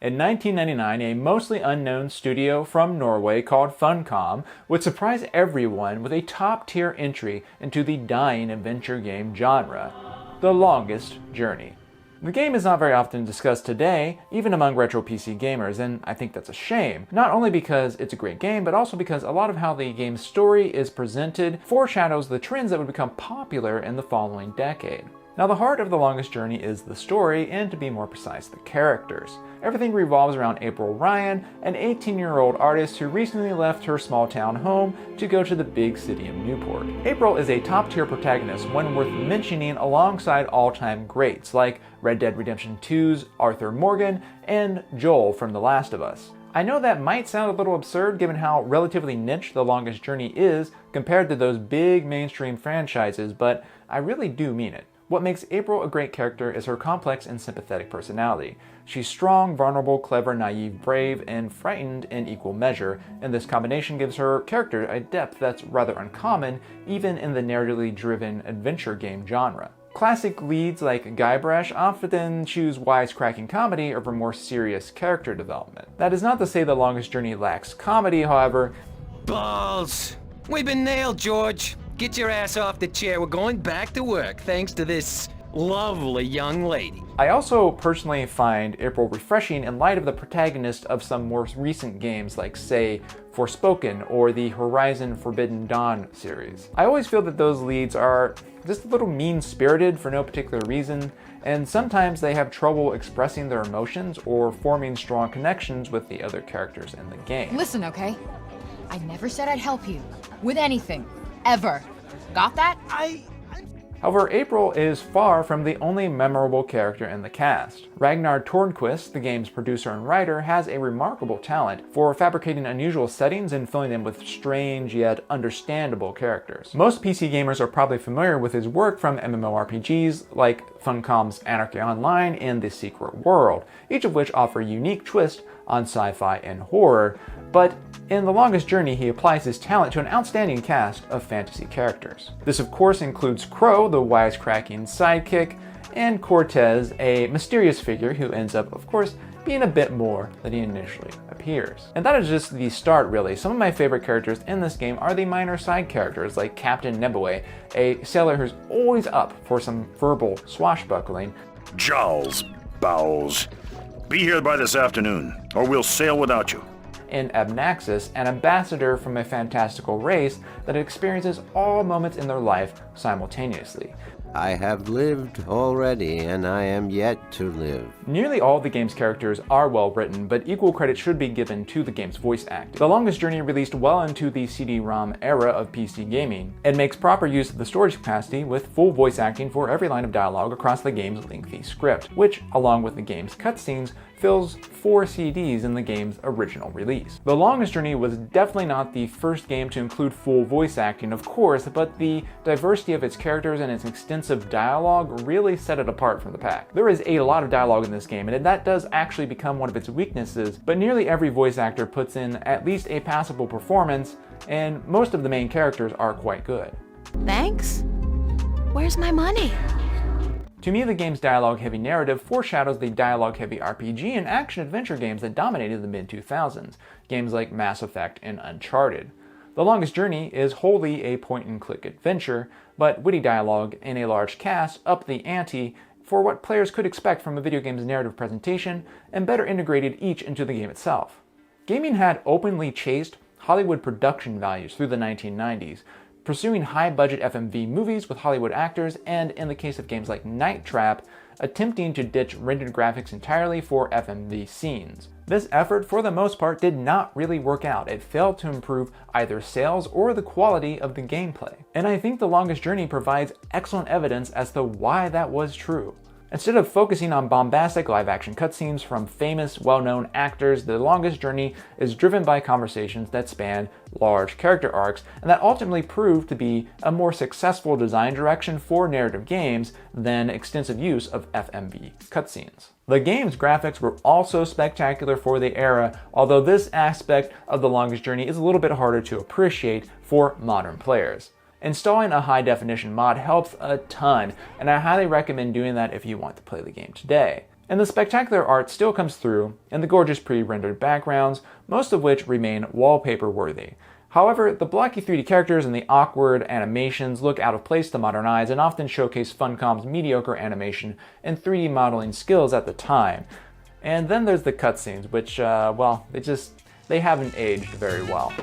In 1999, a mostly unknown studio from Norway called Funcom would surprise everyone with a top-tier entry into the dying adventure game genre, The Longest Journey. The game is not very often discussed today, even among retro PC gamers, and I think that's a shame. Not only because it's a great game, but also because a lot of how the game's story is presented foreshadows the trends that would become popular in the following decade. Now, the heart of The Longest Journey is the story, and to be more precise, the characters. Everything revolves around April Ryan, an 18-year-old artist who recently left her small-town home to go to the big city of Newport. April is a top-tier protagonist, one worth mentioning alongside all-time greats like Red Dead Redemption 2's Arthur Morgan and Joel from The Last of Us. I know that might sound a little absurd given how relatively niche The Longest Journey is compared to those big mainstream franchises, but I really do mean it. What makes April a great character is her complex and sympathetic personality. She's strong, vulnerable, clever, naive, brave, and frightened in equal measure, and this combination gives her character a depth that's rather uncommon, even in the narratively driven adventure game genre. Classic leads like Guybrush often choose wisecracking comedy over more serious character development. That is not to say The Longest Journey lacks comedy, however. Balls! We've been nailed, George. Get your ass off the chair. We're going back to work, thanks to this lovely young lady. I also personally find April refreshing in light of the protagonist of some more recent games like, say, Forspoken or the Horizon Forbidden Dawn series. I always feel that those leads are just a little mean-spirited for no particular reason, and sometimes they have trouble expressing their emotions or forming strong connections with the other characters in the game. Listen, okay? I never said I'd help you with anything. Ever. Got that? However, April is far from the only memorable character in the cast. Ragnar Tornquist, the game's producer and writer, has a remarkable talent for fabricating unusual settings and filling them with strange yet understandable characters. Most PC gamers are probably familiar with his work from MMORPGs like Funcom's Anarchy Online and The Secret World, each of which offer a unique twist on sci-fi and horror, but in The Longest Journey, he applies his talent to an outstanding cast of fantasy characters. This, of course, includes Crow, the wisecracking sidekick, and Cortez, a mysterious figure who ends up, of course, being a bit more than he initially appears. And that is just the start, really. Some of my favorite characters in this game are the minor side characters, like Captain Nebue, a sailor who's always up for some verbal swashbuckling. Jowls, bowels. Be here by this afternoon, or we'll sail without you. In Abnaxis, an ambassador from a fantastical race that experiences all moments in their life simultaneously. I have lived already, and I am yet to live. Nearly all of the game's characters are well written, but equal credit should be given to the game's voice acting. The Longest Journey released well into the CD-ROM era of PC gaming, and makes proper use of the storage capacity with full voice acting for every line of dialogue across the game's lengthy script, which, along with the game's cutscenes, fills 4 CDs in the game's original release. The Longest Journey was definitely not the first game to include full voice acting, of course, but the diversity of its characters and its extensive dialogue really set it apart from the pack. There is a lot of dialogue in this game, and that does actually become one of its weaknesses, but nearly every voice actor puts in at least a passable performance, and most of the main characters are quite good. Thanks? Where's my money? To me, the game's dialogue-heavy narrative foreshadows the dialogue-heavy RPG and action-adventure games that dominated the mid-2000s, games like Mass Effect and Uncharted. The Longest Journey is wholly a point-and-click adventure, but witty dialogue and a large cast up the ante for what players could expect from a video game's narrative presentation and better integrated each into the game itself. Gaming had openly chased Hollywood production values through the 1990s, pursuing high-budget FMV movies with Hollywood actors, and in the case of games like Night Trap, attempting to ditch rendered graphics entirely for FMV scenes. This effort, for the most part, did not really work out. It failed to improve either sales or the quality of the gameplay. And I think The Longest Journey provides excellent evidence as to why that was true. Instead of focusing on bombastic live-action cutscenes from famous, well-known actors, The Longest Journey is driven by conversations that span large character arcs, and that ultimately proved to be a more successful design direction for narrative games than extensive use of FMV cutscenes. The game's graphics were also spectacular for the era, although this aspect of The Longest Journey is a little bit harder to appreciate for modern players. Installing a high-definition mod helps a ton, and I highly recommend doing that if you want to play the game today. And the spectacular art still comes through in the gorgeous pre-rendered backgrounds, most of which remain wallpaper-worthy. However, the blocky 3D characters and the awkward animations look out of place to modern eyes and often showcase Funcom's mediocre animation and 3D modeling skills at the time. And then there's the cutscenes, which, well, they haven't aged very well.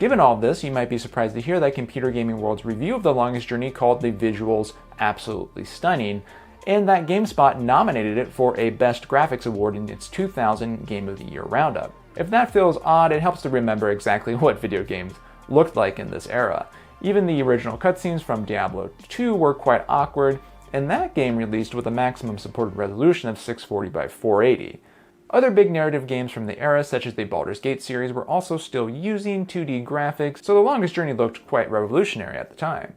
Given all this, you might be surprised to hear that Computer Gaming World's review of The Longest Journey called the visuals absolutely stunning, and that GameSpot nominated it for a Best Graphics Award in its 2000 Game of the Year roundup. If that feels odd, it helps to remember exactly what video games looked like in this era. Even the original cutscenes from Diablo 2 were quite awkward, and that game released with a maximum supported resolution of 640 by 480. Other big narrative games from the era, such as the Baldur's Gate series, were also still using 2D graphics, so The Longest Journey looked quite revolutionary at the time.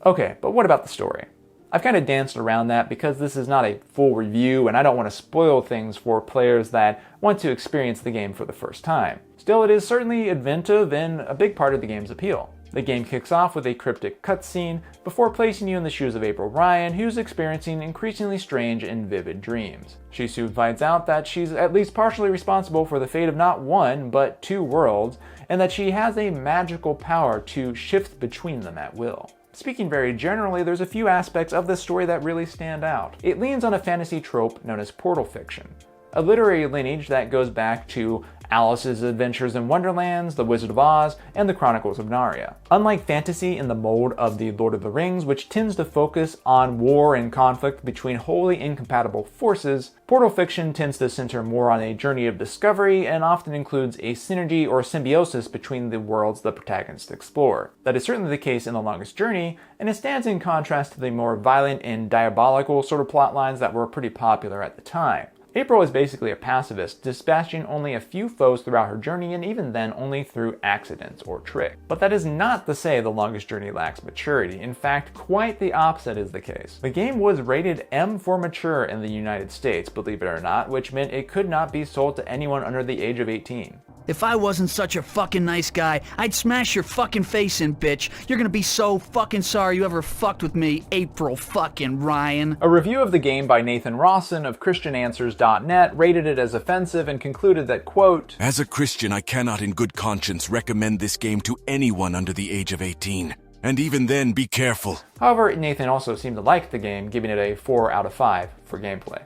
Okay, but what about the story? I've kind of danced around that because this is not a full review and I don't want to spoil things for players that want to experience the game for the first time. Still, it is certainly inventive and a big part of the game's appeal. The game kicks off with a cryptic cutscene before placing you in the shoes of April Ryan, who's experiencing increasingly strange and vivid dreams. She soon finds out that she's at least partially responsible for the fate of not one, but two worlds, and that she has a magical power to shift between them at will. Speaking very generally, there's a few aspects of this story that really stand out. It leans on a fantasy trope known as portal fiction, a literary lineage that goes back to Alice's Adventures in Wonderlands, The Wizard of Oz, and The Chronicles of Narnia. Unlike fantasy in the mold of The Lord of the Rings, which tends to focus on war and conflict between wholly incompatible forces, portal fiction tends to center more on a journey of discovery and often includes a synergy or symbiosis between the worlds the protagonists explore. That is certainly the case in The Longest Journey, and it stands in contrast to the more violent and diabolical sort of plot lines that were pretty popular at the time. April is basically a pacifist, dispatching only a few foes throughout her journey, and even then only through accidents or tricks. But that is not to say The Longest Journey lacks maturity. In fact, quite the opposite is the case. The game was rated M for mature in the United States, believe it or not, which meant it could not be sold to anyone under the age of 18. If I wasn't such a fucking nice guy, I'd smash your fucking face in, bitch. You're gonna be so fucking sorry you ever fucked with me, April fucking Ryan. A review of the game by Nathan Rawson of ChristianAnswers.net rated it as offensive and concluded that, quote, "As a Christian, I cannot in good conscience recommend this game to anyone under the age of 18. And even then, be careful." However, Nathan also seemed to like the game, giving it a 4 out of 5 for gameplay.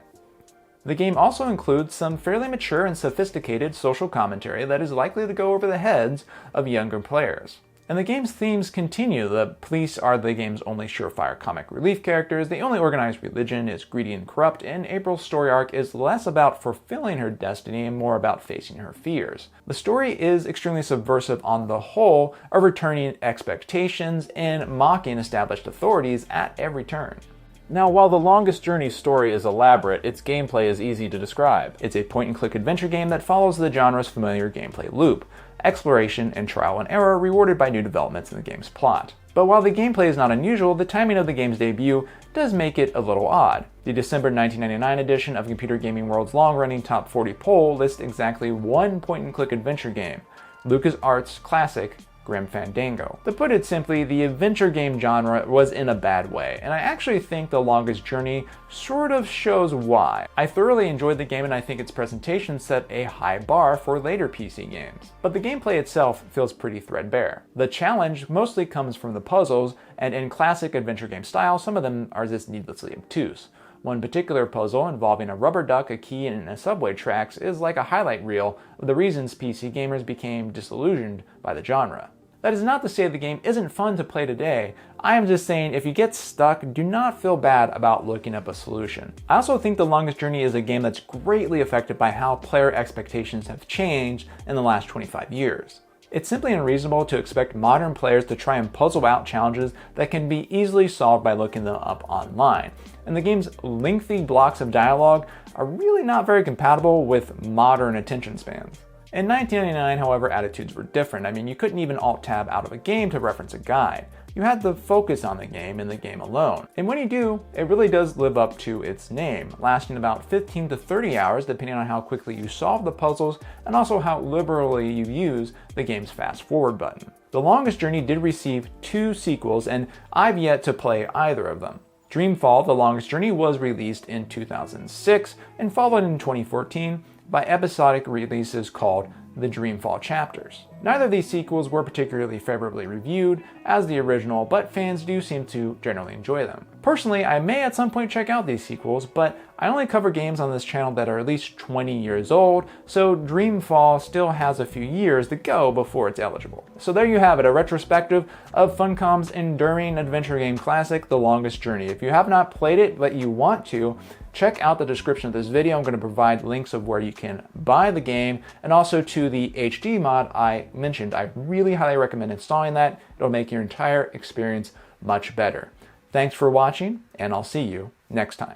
The game also includes some fairly mature and sophisticated social commentary that is likely to go over the heads of younger players. And the game's themes continue. The police are the game's only surefire comic relief characters, the only organized religion is greedy and corrupt, and April's story arc is less about fulfilling her destiny and more about facing her fears. The story is extremely subversive on the whole, overturning expectations and mocking established authorities at every turn. Now, while The Longest Journey's story is elaborate, its gameplay is easy to describe. It's a point-and-click adventure game that follows the genre's familiar gameplay loop: exploration and trial and error rewarded by new developments in the game's plot. But while the gameplay is not unusual, the timing of the game's debut does make it a little odd. The December 1999 edition of Computer Gaming World's long-running Top 40 poll lists exactly one point-and-click adventure game, LucasArts' classic Grim Fandango. To put it simply, the adventure game genre was in a bad way, and I actually think The Longest Journey sort of shows why. I thoroughly enjoyed the game and I think its presentation set a high bar for later PC games. But the gameplay itself feels pretty threadbare. The challenge mostly comes from the puzzles, and in classic adventure game style, some of them are just needlessly obtuse. One particular puzzle involving a rubber duck, a key, and a subway tracks is like a highlight reel of the reasons PC gamers became disillusioned by the genre. That is not to say the game isn't fun to play today. I am just saying if you get stuck, do not feel bad about looking up a solution. I also think The Longest Journey is a game that's greatly affected by how player expectations have changed in the last 25 years. It's simply unreasonable to expect modern players to try and puzzle out challenges that can be easily solved by looking them up online. And the game's lengthy blocks of dialogue are really not very compatible with modern attention spans. In 1999, however, attitudes were different. I mean, you couldn't even alt-tab out of a game to reference a guide. you had to focus on the game and the game alone. And when you do, it really does live up to its name, lasting about 15 to 30 hours depending on how quickly you solve the puzzles and also how liberally you use the game's fast forward button. The Longest Journey did receive 2 sequels, and I've yet to play either of them. Dreamfall: The Longest Journey was released in 2006 and followed in 2014 by episodic releases called the Dreamfall Chapters. Neither of these sequels were particularly favorably reviewed as the original, but fans do seem to generally enjoy them. Personally, I may at some point check out these sequels, but I only cover games on this channel that are at least 20 years old, so Dreamfall still has a few years to go before it's eligible. So there you have it, a retrospective of Funcom's enduring adventure game classic, The Longest Journey. If you have not played it but you want to, check out the description of this video. I'm going to provide links of where you can buy the game and also to the HD mod I mentioned. I really highly recommend installing that. It'll make your entire experience much better. Thanks for watching, and I'll see you next time.